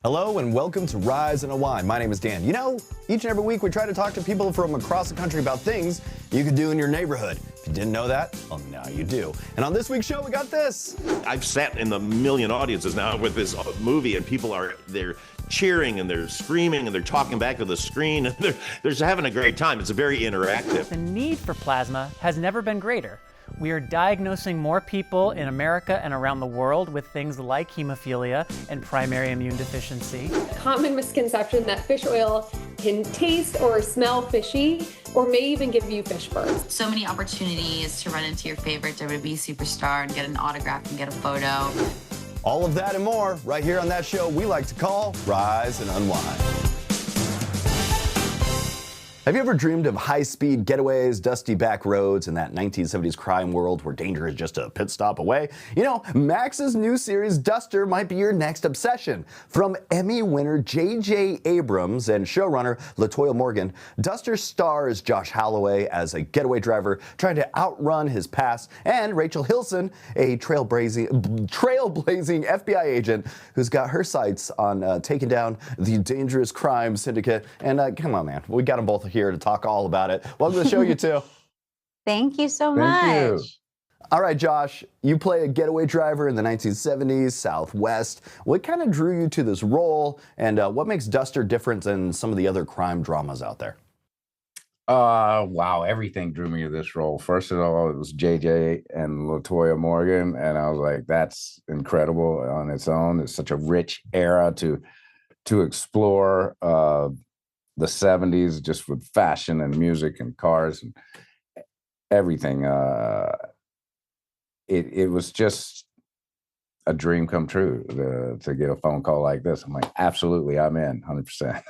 Hello and welcome to Rise and Unwind. My name is Dan. You know, each and every week we try to talk to people from across the country about things you could do in your neighborhood. If you didn't know that, well, now you do. And on this week's show, we got this. I've sat in the million audiences now with this movie, and people they're cheering and they're screaming and they're talking back to the screen. And they're just having a great time. It's very interactive. The need for plasma has never been greater. We are diagnosing more people in America and around the world with things like hemophilia and primary immune deficiency. Common misconception that fish oil can taste or smell fishy or may even give you fish burns. So many opportunities to run into your favorite WWE superstar and get an autograph and get a photo. All of that and more right here on that show we like to call Rise and Unwind. Have you ever dreamed of high-speed getaways, dusty back roads, and that 1970s crime world where danger is just a pit stop away? You know, Max's new series, Duster, might be your next obsession. From Emmy winner J.J. Abrams and showrunner LaToya Morgan, Duster stars Josh Holloway as a getaway driver trying to outrun his past, and Rachel Hilson, a trailblazing FBI agent who's got her sights on taking down the dangerous crime syndicate. And come on, man, we got them both here to talk all about it. Welcome to the show, you two. Thank you so much. You. All right, Josh, you play a getaway driver in the 1970s, Southwest. What kind of drew you to this role, and what makes Duster different than some of the other crime dramas out there? Wow, everything drew me to this role. First of all, it was JJ and LaToya Morgan, and I was like, that's incredible on its own. It's such a rich era to explore. The 70s, just with fashion and music and cars and everything. It was just a dream come true to get a phone call like this. I'm like, absolutely, I'm in 100%.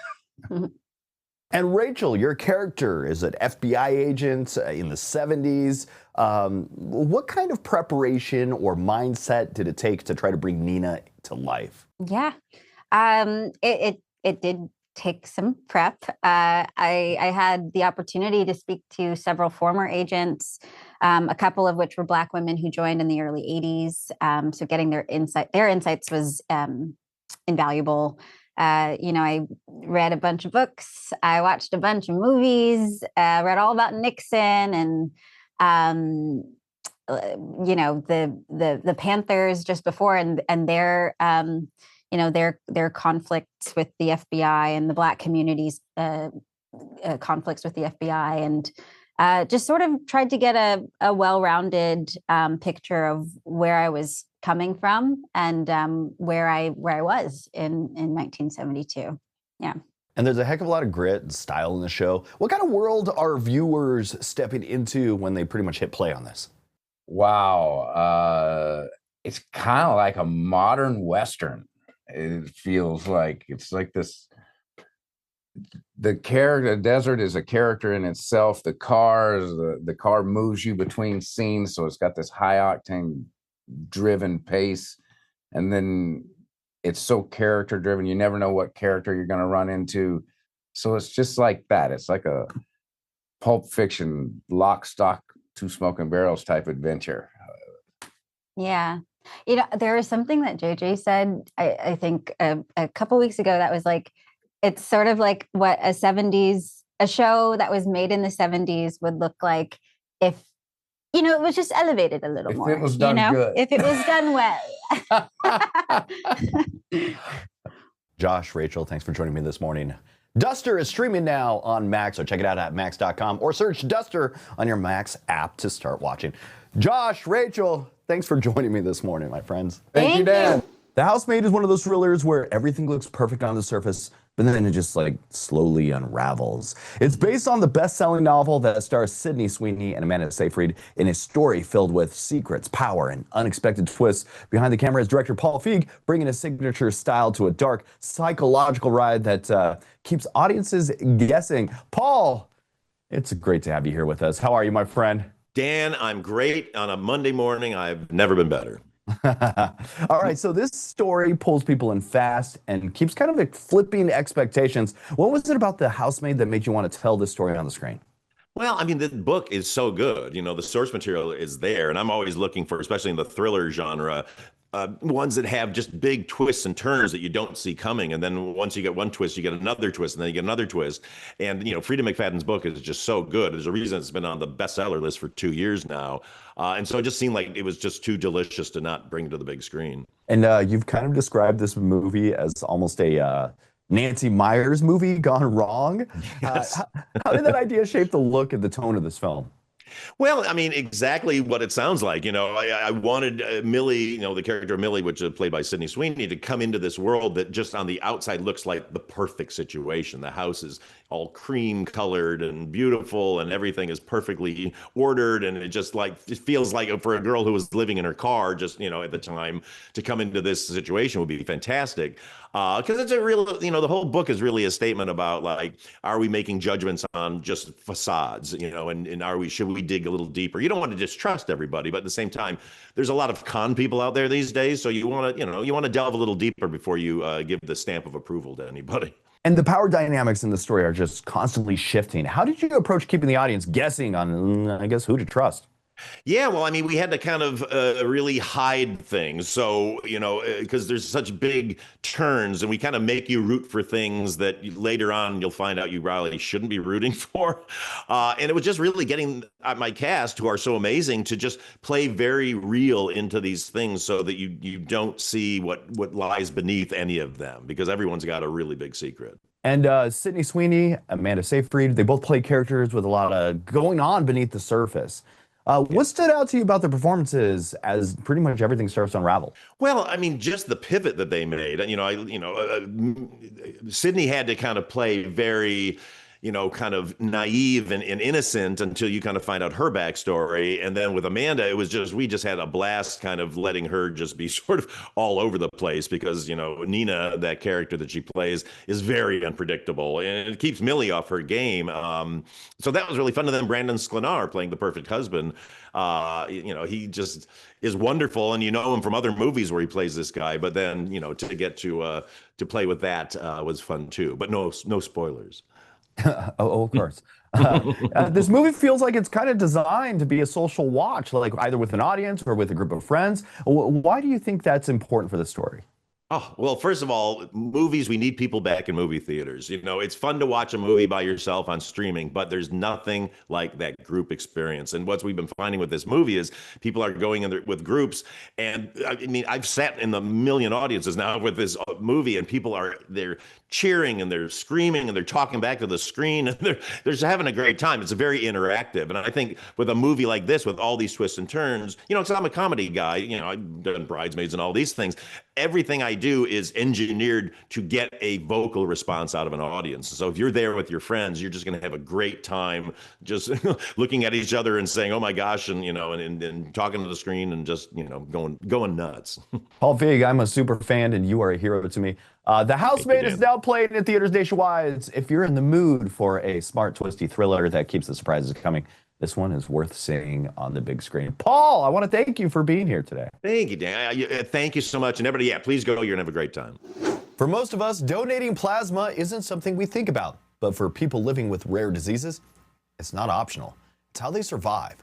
And Rachel, your character is an FBI agent in the 70s. What kind of preparation or mindset did it take to try to bring Nina to life? Yeah, it did take some prep. I had the opportunity to speak to several former agents, a couple of which were Black women who joined in the early 80s. So getting their insights was invaluable. I read a bunch of books. I watched a bunch of movies, read all about Nixon and the Panthers just before and their their conflicts with the FBI and the Black community's conflicts with the FBI, and just sort of tried to get a well-rounded picture of where I was coming from and where I was in 1972. Yeah. And there's a heck of a lot of grit and style in the show. What kind of world are viewers stepping into when they pretty much hit play on this? Wow. It's kind of like a modern Western. It feels like it's like this. The desert is a character in itself. The car moves you between scenes, so it's got this high octane driven pace, and then it's so character driven. You never know what character you're going to run into, so it's just like that. It's like a Pulp Fiction, lock, stock, two smoking barrels type adventure. Yeah. There was something that JJ said, I think a couple weeks ago that was like, it's sort of like what a show that was made in the 70s would look like if, it was just elevated a little more. If it was done good. If it was done well. Josh, Rachel, thanks for joining me this morning. Duster is streaming now on Max, so check it out at max.com or search Duster on your Max app to start watching. Josh, Rachel, thanks for joining me this morning, my friends. Thank you, Dan. The Housemaid is one of those thrillers where everything looks perfect on the surface, but then it just slowly unravels. It's based on the best-selling novel that stars Sweeney and Amanda Seyfried in a story filled with secrets, power, and unexpected twists. Behind the camera is director Paul Feig, bringing his signature style to a dark, psychological ride that keeps audiences guessing. Paul, it's great to have you here with us. How are you, my friend? Dan, I'm great. On a Monday morning, I've never been better. All right, so this story pulls people in fast and keeps kind of flipping expectations. What was it about The Housemaid that made you want to tell this story on the screen? Well, I mean, the book is so good. The source material is there, and I'm always looking for, especially in the thriller genre, ones that have just big twists and turns that you don't see coming. And then once you get one twist, you get another twist, and then you get another twist. And, Frida McFadden's book is just so good. There's a reason it's been on the bestseller list for 2 years now. And so it just seemed like it was just too delicious to not bring to the big screen. And you've kind of described this movie as almost a Nancy Meyers movie gone wrong. Yes. How did that idea shape the look and the tone of this film? Well, I mean, exactly what it sounds like. I wanted Millie, the character of Millie, which is played by Sydney Sweeney, to come into this world that just on the outside looks like the perfect situation. The house is all cream colored and beautiful, and everything is perfectly ordered. And it feels like for a girl who was living in her car just, at the time, to come into this situation would be fantastic. Because it's a real, the whole book is really a statement about, like, are we making judgments on just facades, and should we dig a little deeper? You don't want to distrust everybody, but at the same time, there's a lot of con people out there these days. So you want to delve a little deeper before you give the stamp of approval to anybody. And the power dynamics in the story are just constantly shifting. How did you approach keeping the audience guessing on, I guess, who to trust? Yeah, well, I mean, we had to kind of really hide things. So, because there's such big turns, and we kind of make you root for things that later on you'll find out you really shouldn't be rooting for. And it was just really getting my cast, who are so amazing, to just play very real into these things so that you don't see what lies beneath any of them, because everyone's got a really big secret. And Sydney Sweeney, Amanda Seyfried, they both play characters with a lot of going on beneath the surface. What stood out to you about their performances as pretty much everything starts to unravel? Well, I mean, just the pivot that they made. Sydney had to kind of play very, kind of naive and innocent until you kind of find out her backstory. And then with Amanda, we just had a blast kind of letting her just be sort of all over the place because, Nina, that character that she plays, is very unpredictable, and it keeps Millie off her game. So that was really fun. And then Brandon Sklenar playing the perfect husband. He just is wonderful, and him from other movies where he plays this guy. But then, to get to play with that was fun too. But no spoilers. Oh, of course. This movie feels like it's kind of designed to be a social watch, like either with an audience or with a group of friends. Why do you think that's important for the story? Oh, well, first of all, movies, we need people back in movie theaters. It's fun to watch a movie by yourself on streaming, but there's nothing like that group experience. And what we've been finding with this movie is people are going in there with groups. And I mean, I've sat in the million audiences now with this movie, and they're cheering and they're screaming and they're talking back to the screen, and they're just having a great time. It's very interactive. And I think with a movie like this, with all these twists and turns, because I'm a comedy guy, I've done Bridesmaids and all these things. Everything I do is engineered to get a vocal response out of an audience. So if you're there with your friends, you're just going to have a great time just looking at each other and saying, oh my gosh, and and talking to the screen and just going nuts. Paul Feig, I'm a super fan, and you are a hero to me. The Housemaid is now playing in theaters nationwide. If you're in the mood for a smart, twisty thriller that keeps the surprises coming, this one is worth seeing on the big screen. Paul, I want to thank you for being here today. Thank you, Dan. Thank you so much. And everybody, please go. You're going to have a great time. For most of us, donating plasma isn't something we think about. But for people living with rare diseases, it's not optional. It's how they survive.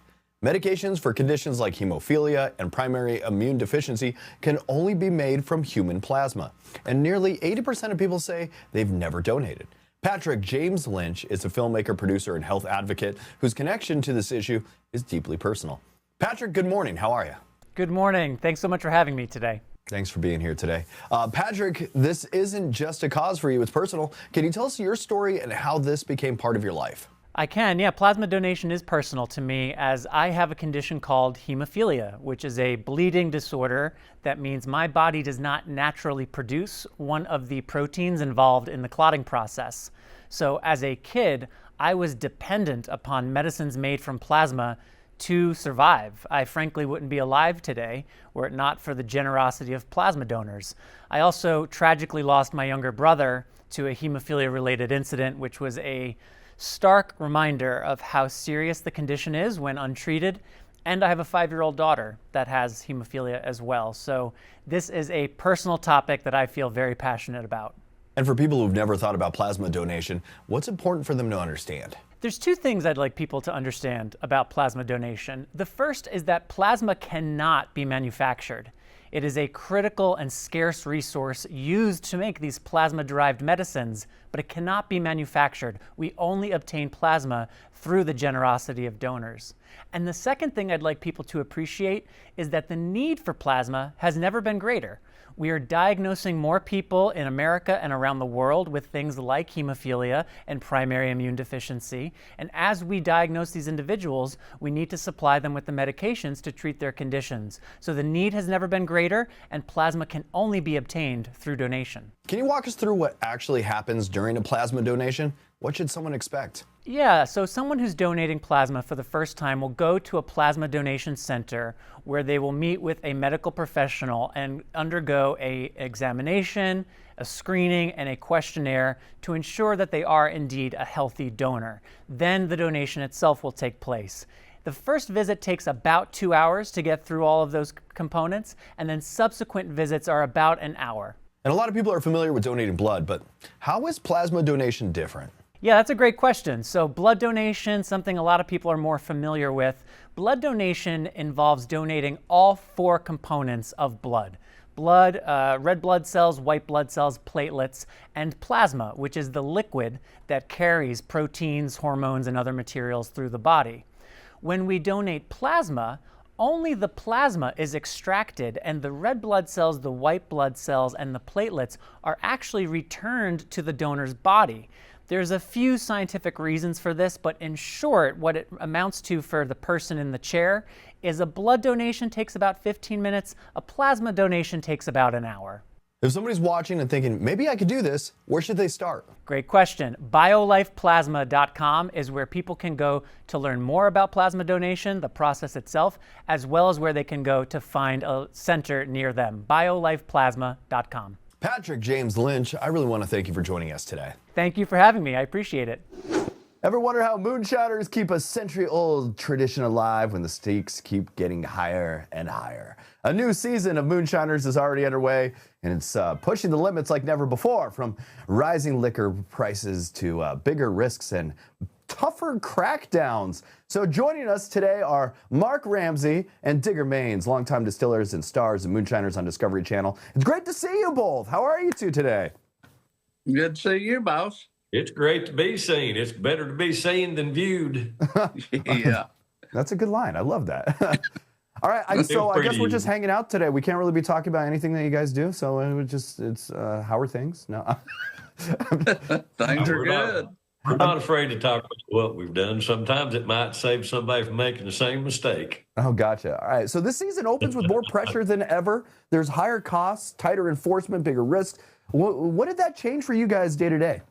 Medications for conditions like hemophilia and primary immune deficiency can only be made from human plasma. And nearly 80% of people say they've never donated. Patrick James Lynch is a filmmaker, producer, and health advocate whose connection to this issue is deeply personal. Patrick, good morning. How are you? Good morning. Thanks so much for having me today. Thanks for being here today. Patrick, this isn't just a cause for you, it's personal. Can you tell us your story and how this became part of your life? I can, yeah. Plasma donation is personal to me as I have a condition called hemophilia, which is a bleeding disorder that means my body does not naturally produce one of the proteins involved in the clotting process. So as a kid, I was dependent upon medicines made from plasma to survive. I frankly wouldn't be alive today were it not for the generosity of plasma donors. I also tragically lost my younger brother to a hemophilia-related incident, which was a stark reminder of how serious the condition is when untreated. And I have a 5-year-old daughter that has hemophilia as well. So this is a personal topic that I feel very passionate about. And for people who've never thought about plasma donation, what's important for them to understand? There's two things I'd like people to understand about plasma donation. The first is that plasma cannot be manufactured. It is a critical and scarce resource used to make these plasma-derived medicines, but it cannot be manufactured. We only obtain plasma through the generosity of donors. And the second thing I'd like people to appreciate is that the need for plasma has never been greater. We are diagnosing more people in America and around the world with things like hemophilia and primary immune deficiency. And as we diagnose these individuals, we need to supply them with the medications to treat their conditions. So the need has never been greater, and plasma can only be obtained through donation. Can you walk us through what actually happens during a plasma donation? What should someone expect? Yeah, so someone who's donating plasma for the first time will go to a plasma donation center where they will meet with a medical professional and undergo an examination, a screening, and a questionnaire to ensure that they are indeed a healthy donor. Then the donation itself will take place. The first visit takes about 2 hours to get through all of those components, and then subsequent visits are about an hour. And a lot of people are familiar with donating blood, but how is plasma donation different? Yeah, that's a great question. So blood donation, something a lot of people are more familiar with. Blood donation involves donating all 4 components of blood. Blood, red blood cells, white blood cells, platelets, and plasma, which is the liquid that carries proteins, hormones, and other materials through the body. When we donate plasma, only the plasma is extracted, and the red blood cells, the white blood cells, and the platelets are actually returned to the donor's body. There's a few scientific reasons for this, but in short, what it amounts to for the person in the chair is a blood donation takes about 15 minutes, a plasma donation takes about an hour. If somebody's watching and thinking, maybe I could do this, where should they start? Great question. BioLifePlasma.com is where people can go to learn more about plasma donation, the process itself, as well as where they can go to find a center near them. BioLifePlasma.com. Patrick James Lynch, I really want to thank you for joining us today. Thank you for having me. I appreciate it. Ever wonder how Moonshiners keep a century-old tradition alive when the stakes keep getting higher and higher? A new season of Moonshiners is already underway, and it's pushing the limits like never before, from rising liquor prices to bigger risks and tougher crackdowns. So joining us today are Mark Ramsey and Digger Maines, longtime distillers and stars of Moonshiners on Discovery Channel. It's great to see you both. How are you two today? Good to see you, boss. It's great to be seen. It's better to be seen than viewed. Yeah. That's a good line. I love that. All right, I guess we're just hanging out today. We can't really be talking about anything that you guys do, so how are things? No. Things are good. We're not afraid to talk about what we've done. Sometimes it might save somebody from making the same mistake. Oh, gotcha. All right, so this season opens with more pressure than ever. There's higher costs, tighter enforcement, bigger risks. What did that change for you guys day to day?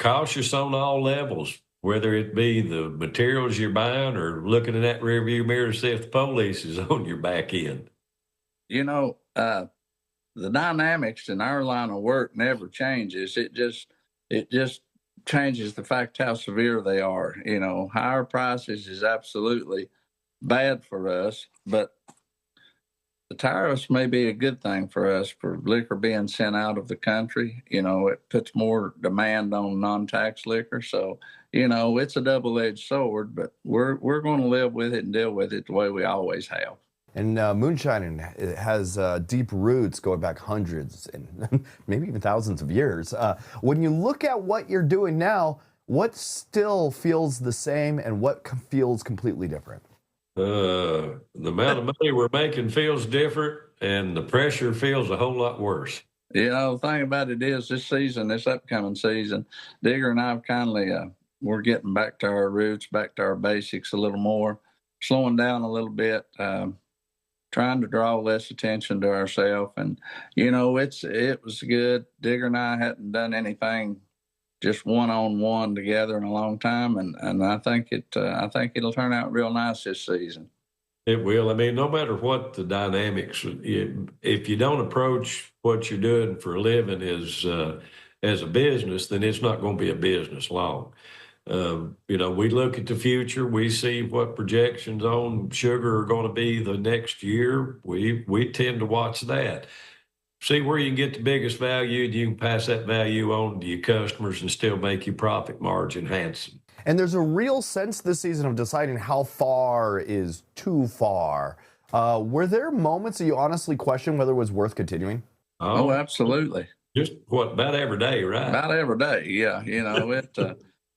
Cautious on all levels, whether it be the materials you're buying or looking in that rearview mirror to see if the police is on your back end. You know, the dynamics in our line of work never changes. It just changes the fact how severe they are. You know, higher prices is absolutely bad for us, but the tariffs may be a good thing for us for liquor being sent out of the country. You know, it puts more demand on non-tax liquor. So, you know, it's a double-edged sword, but we're going to live with it and deal with it the way we always have. And moonshining has deep roots going back hundreds and maybe even thousands of years. When you look at what you're doing now, what still feels the same and what feels completely different? The amount of money we're making feels different, and the pressure feels a whole lot worse. You know, the thing about it is this upcoming season, Digger and I have kindly, we're getting back to our roots, back to our basics a little more, slowing down a little bit, trying to draw less attention to ourselves. And, you know, it was good. Digger and I hadn't done anything just one-on-one together in a long time, and I think it'll turn out real nice this season. It will. I mean, no matter what the dynamics, if you don't approach what you're doing for a living as a business, then it's not going to be a business long. You know, we look at the future. We see what projections on sugar are going to be the next year. We tend to watch that. See where you can get the biggest value, and you can pass that value on to your customers and still make your profit margin handsome. And there's a real sense this season of deciding how far is too far. Were there moments that you honestly questioned whether it was worth continuing? Oh, absolutely. Just about every day, right? About every day, yeah.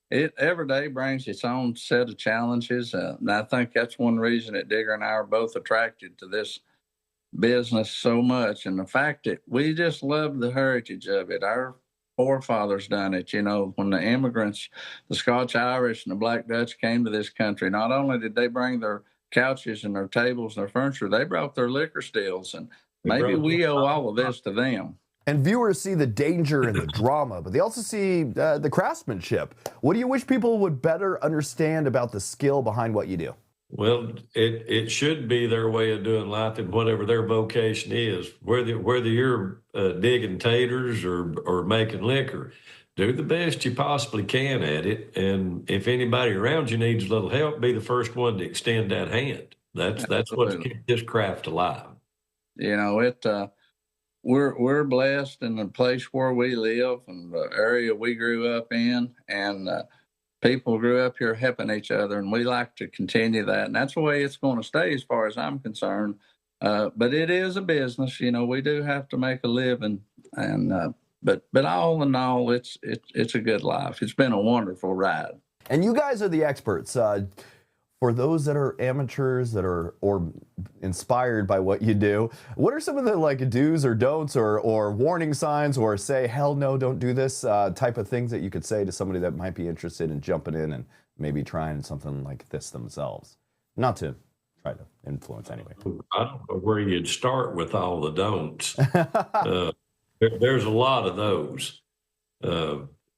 It every day brings its own set of challenges, and I think that's one reason that Digger and I are both attracted to this business so much, and the fact that we just love the heritage of it. Our forefathers done it. When the immigrants, the Scotch Irish and the Black Dutch came to this country, not only did they bring their couches and their tables and their furniture, they brought their liquor stills, and maybe we owe all of this to them. And viewers see the danger and the drama, but they also see the craftsmanship. What do you wish people would better understand about the skill behind what you do? Well, it should be their way of doing life in whatever their vocation is. Whether you're digging taters or making liquor, do the best you possibly can at it. And if anybody around you needs a little help, be the first one to extend that hand. That's what's kept this craft alive. We're blessed in the place where we live and the area we grew up in, and people grew up here helping each other, and we like to continue that. And that's the way it's going to stay as far as I'm concerned. But it is a business. We do have to make a living. And but all in all, it's a good life. It's been a wonderful ride. And you guys are the experts. For those that are amateurs or inspired by what you do, what are some of the do's or don'ts or warning signs or say, hell no, don't do this type of things that you could say to somebody that might be interested in jumping in and maybe trying something like this themselves? Not to try to influence anyway. I don't know where you'd start with all the don'ts. There's a lot of those.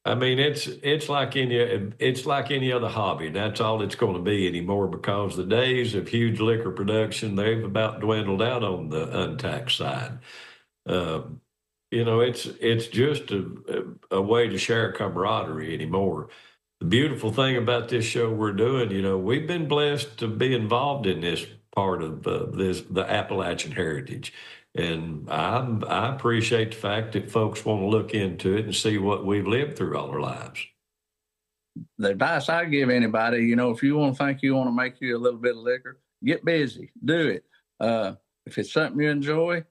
It's like any other hobby. And that's all it's going to be anymore, because the days of huge liquor production, they've about dwindled out on the untaxed side. It's just a way to share camaraderie anymore. The beautiful thing about this show we're doing, we've been blessed to be involved in this part of the Appalachian heritage. And I appreciate the fact that folks want to look into it and see what we've lived through all our lives. The advice I give anybody, if you want to make you a little bit of liquor, get busy, do it. If it's something you enjoy,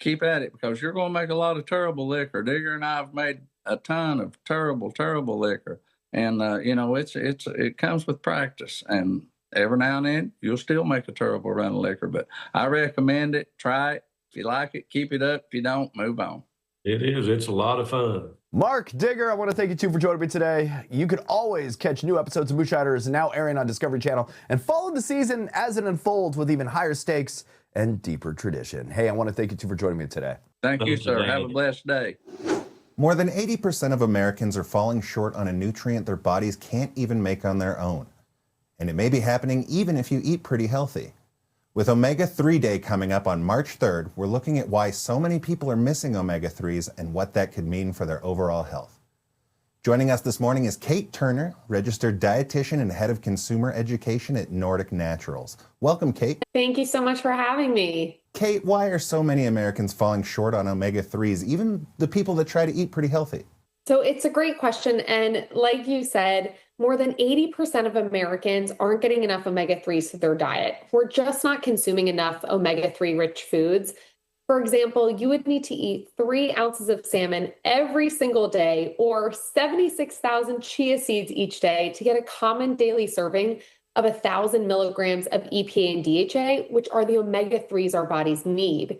keep at it, because you're going to make a lot of terrible liquor. Digger and I have made a ton of terrible, terrible liquor. And, it comes with practice. And every now and then, you'll still make a terrible run of liquor. But I recommend it. Try it. If you like it, keep it up. If you don't, move on. It is. It's a lot of fun. Mark Digger, I want to thank you too for joining me today. You can always catch new episodes of Moonshiners now airing on Discovery Channel, and follow the season as it unfolds with even higher stakes and deeper tradition. Hey, I want to thank you too for joining me today. Thank you, sir. Have a blessed day. More than 80% of Americans are falling short on a nutrient their bodies can't even make on their own. And it may be happening even if you eat pretty healthy. With Omega-3 Day coming up on March 3rd, we're looking at why so many people are missing omega-3s and what that could mean for their overall health. Joining us this morning is Kate Turner, registered dietitian and head of consumer education at Nordic Naturals. Welcome, Kate. Thank you so much for having me. Kate, why are so many Americans falling short on omega-3s, even the people that try to eat pretty healthy? So it's a great question. And like you said, more than 80% of Americans aren't getting enough omega-3s to their diet. We're just not consuming enough omega-3 rich foods. For example, you would need to eat 3 ounces of salmon every single day or 76,000 chia seeds each day to get a common daily serving of 1,000 milligrams of EPA and DHA, which are the omega-3s our bodies need.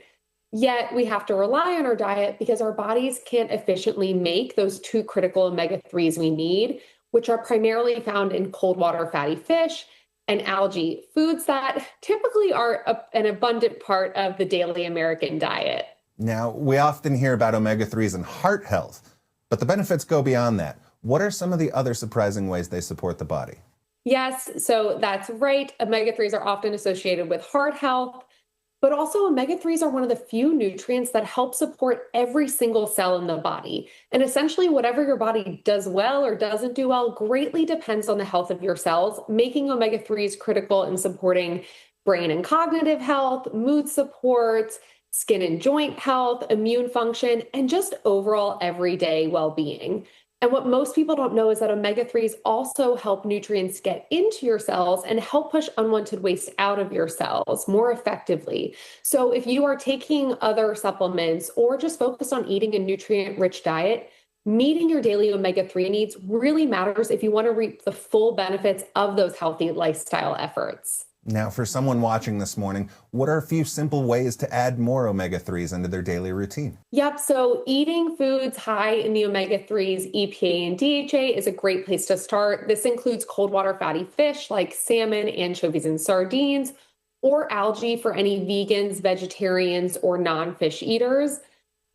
Yet we have to rely on our diet because our bodies can't efficiently make those 2 critical omega-3s we need, which are primarily found in cold water fatty fish and algae, foods that typically are an abundant part of the daily American diet. Now, we often hear about omega-3s and heart health, but the benefits go beyond that. What are some of the other surprising ways they support the body? Yes, so that's right. Omega-3s are often associated with heart health, but also omega-3s are one of the few nutrients that help support every single cell in the body. And essentially, whatever your body does well or doesn't do well greatly depends on the health of your cells, making omega-3s critical in supporting brain and cognitive health, mood support, skin and joint health, immune function, and just overall everyday well-being. And what most people don't know is that omega-3s also help nutrients get into your cells and help push unwanted waste out of your cells more effectively. So if you are taking other supplements or just focused on eating a nutrient-rich diet, meeting your daily omega-3 needs really matters if you want to reap the full benefits of those healthy lifestyle efforts. Now, for someone watching this morning, what are a few simple ways to add more omega-3s into their daily routine? Yep. So eating foods high in the omega-3s, EPA, and DHA is a great place to start. This includes cold water fatty fish like salmon, anchovies, and sardines, or algae for any vegans, vegetarians, or non-fish eaters.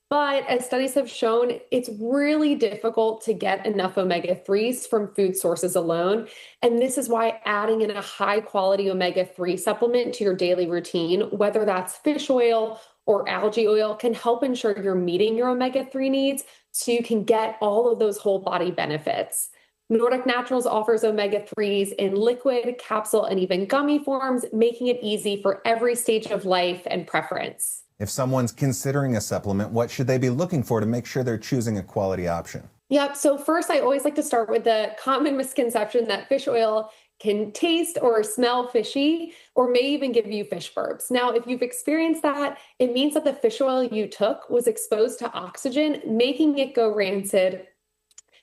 But as studies have shown, it's really difficult to get enough omega-3s from food sources alone. And this is why adding in a high quality omega-3 supplement to your daily routine, whether that's fish oil or algae oil, can help ensure you're meeting your omega-3 needs so you can get all of those whole body benefits. Nordic Naturals offers omega-3s in liquid, capsule, and even gummy forms, making it easy for every stage of life and preference. If someone's considering a supplement, what should they be looking for to make sure they're choosing a quality option? Yep. So first, I always like to start with the common misconception that fish oil can taste or smell fishy or may even give you fish burps. Now, if you've experienced that, it means that the fish oil you took was exposed to oxygen, making it go rancid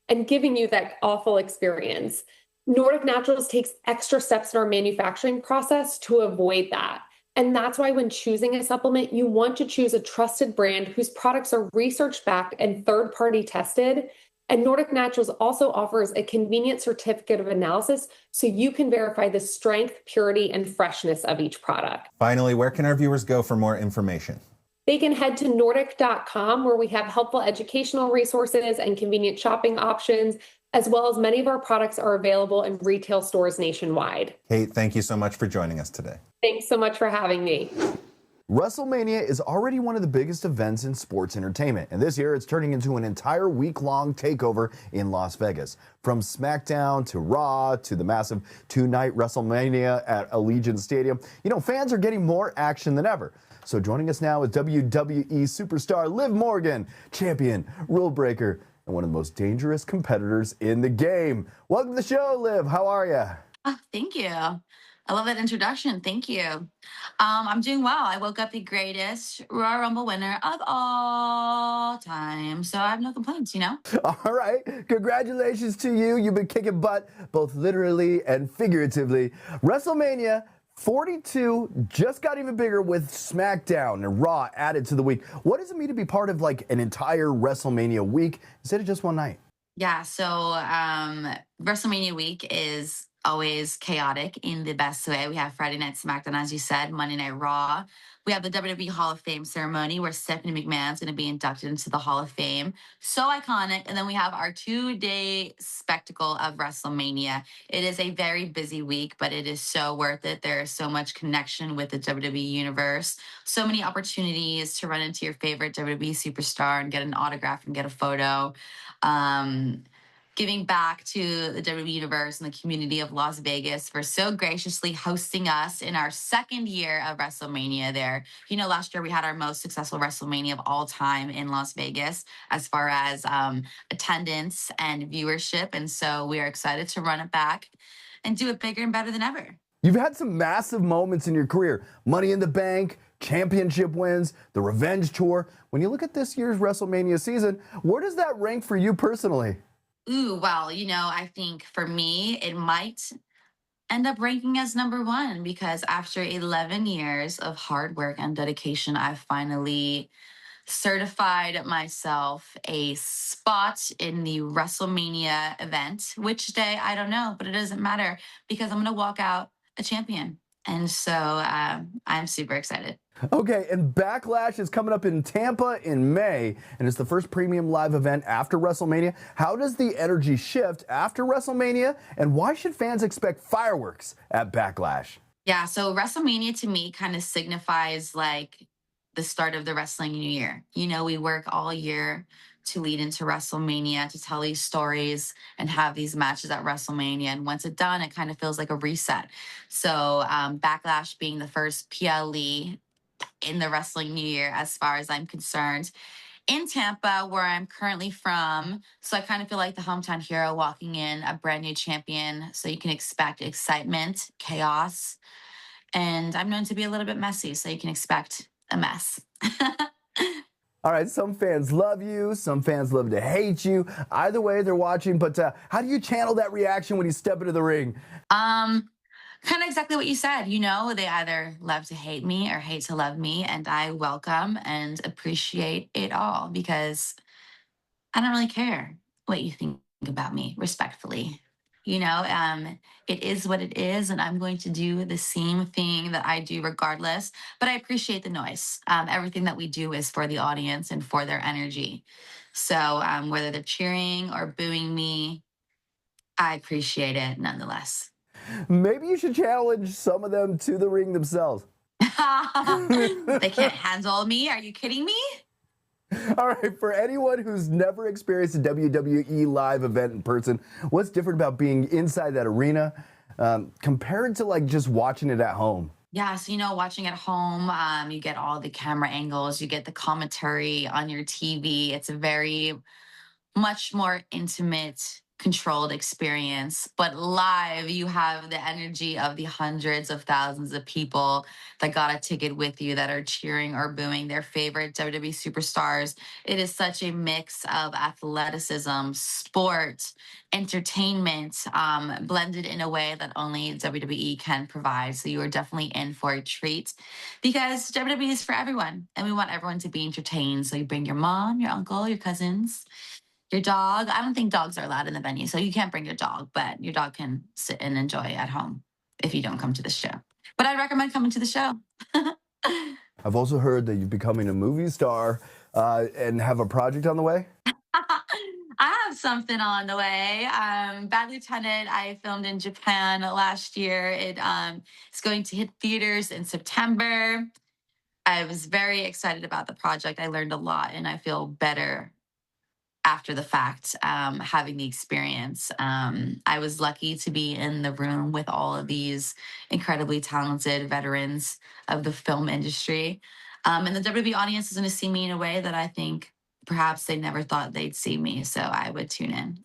and giving you that awful experience. Nordic Naturals takes extra steps in our manufacturing process to avoid that. And that's why when choosing a supplement, you want to choose a trusted brand whose products are research-backed and third-party tested. And Nordic Naturals also offers a convenient certificate of analysis so you can verify the strength, purity, and freshness of each product. Finally, where can our viewers go for more information? They can head to nordic.com, where we have helpful educational resources and convenient shopping options, as well as many of our products are available in retail stores nationwide. Kate, thank you so much for joining us today. Thanks so much for having me. WrestleMania is already one of the biggest events in sports entertainment, and this year it's turning into an entire week-long takeover in Las Vegas. From SmackDown to Raw to the massive two-night WrestleMania at Allegiant Stadium, fans are getting more action than ever. So joining us now is WWE superstar Liv Morgan, champion, rule breaker, and one of the most dangerous competitors in the game. Welcome to the show, Liv. How are you? Oh, thank you. I love that introduction. Thank you. I'm doing well. I woke up the greatest Royal Rumble winner of all time. So I have no complaints, All right. Congratulations to you. You've been kicking butt, both literally and figuratively. WrestleMania 42 just got even bigger with SmackDown and Raw added to the week. What does it mean to be part of an entire WrestleMania week instead of just one night? Yeah, so WrestleMania week is always chaotic in the best way. We have Friday Night SmackDown, as you said, Monday Night Raw. We have the WWE Hall of Fame ceremony where Stephanie McMahon's going to be inducted into the Hall of Fame. So iconic. And then we have our 2-day spectacle of WrestleMania. It is a very busy week, but it is so worth it. There is so much connection with the WWE universe. So many opportunities to run into your favorite WWE superstar and get an autograph and get a photo. Giving back to the WWE Universe and the community of Las Vegas for so graciously hosting us in our second year of WrestleMania there. Last year we had our most successful WrestleMania of all time in Las Vegas as far as attendance and viewership. And so we are excited to run it back and do it bigger and better than ever. You've had some massive moments in your career. Money in the Bank, championship wins, the Revenge Tour. When you look at this year's WrestleMania season, where does that rank for you personally? Ooh, well, I think for me, it might end up ranking as number one because after 11 years of hard work and dedication, I've finally certified myself a spot in the WrestleMania event. Which day, I don't know, but it doesn't matter because I'm going to walk out a champion. And so I'm super excited. Okay, and Backlash is coming up in Tampa in May, and it's the first premium live event after WrestleMania. How does the energy shift after WrestleMania, and why should fans expect fireworks at Backlash? Yeah, so WrestleMania to me kind of signifies the start of the wrestling new year. We work all year to lead into WrestleMania, to tell these stories and have these matches at WrestleMania. And once it's done, it kind of feels like a reset. So Backlash being the first PLE in the wrestling new year, as far as I'm concerned, in Tampa, where I'm currently from. So I kind of feel like the hometown hero walking in a brand new champion. So you can expect excitement, chaos, and I'm known to be a little bit messy. So you can expect a mess. All right, some fans love you, some fans love to hate you. Either way, they're watching, but how do you channel that reaction when you step into the ring? Kind of exactly what you said. You know, they either love to hate me or hate to love me, and I welcome and appreciate it all because I don't really care what you think about me, respectfully. You know, it is what it is, and I'm going to do the same thing that I do regardless. But I appreciate the noise. Everything that we do is for the audience and for their energy. So whether they're cheering or booing me, I appreciate it nonetheless. Maybe you should challenge some of them to the ring themselves. They can't handle me. Are you kidding me? All right, for anyone who's never experienced a WWE live event in person, what's different about being inside that arena compared to like just watching it at home? Yeah, so, you know, watching at home, you get all the camera angles, you get the commentary on your TV. It's a very much more intimate, controlled experience. But live, you have the energy of the hundreds of thousands of people that got a ticket with you that are cheering or booing their favorite WWE superstars. It is such a mix of athleticism, sport, entertainment, blended in a way that only WWE can provide. So you are definitely in for a treat because WWE is for everyone and we want everyone to be entertained. So you bring your mom, your uncle, your cousins, your dog. I don't think dogs are allowed in the venue, so you can't bring your dog, but your dog can sit and enjoy at home if you don't come to the show. But I recommend coming to the show. I've also heard that you're becoming a movie star and have a project on the way. I have something on the way. Bad Lieutenant, I filmed in Japan last year. It's going to hit theaters in September. I was very excited about the project. I learned a lot, and I feel better after the fact, having the experience. I was lucky to be in the room with all of these incredibly talented veterans of the film industry. And the WWE audience is going to see me in a way that I think perhaps they never thought they'd see me. So I would tune in.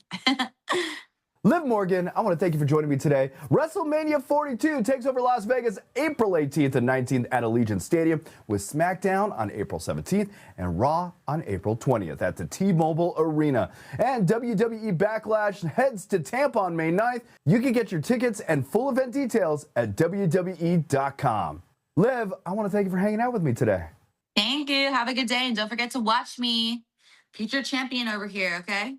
Liv Morgan, I want to thank you for joining me today. WrestleMania 42 takes over Las Vegas April 18th and 19th at Allegiant Stadium, with SmackDown on April 17th and Raw on April 20th at the T-Mobile Arena. And WWE Backlash heads to Tampa on May 9th. You can get your tickets and full event details at WWE.com. Liv, I want to thank you for hanging out with me today. Thank you. Have a good day. And don't forget to watch me. Future champion over here, okay?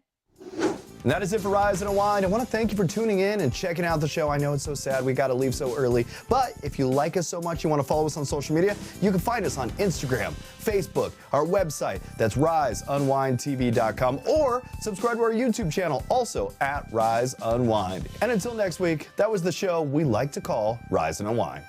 And that is it for Rise and Unwind. I want to thank you for tuning in and checking out the show. I know it's so sad we got to leave so early, but if you like us so much, you want to follow us on social media, you can find us on Instagram, Facebook, our website, that's riseunwindtv.com, or subscribe to our YouTube channel, also at Rise Unwind. And until next week, that was the show we like to call Rise and Unwind.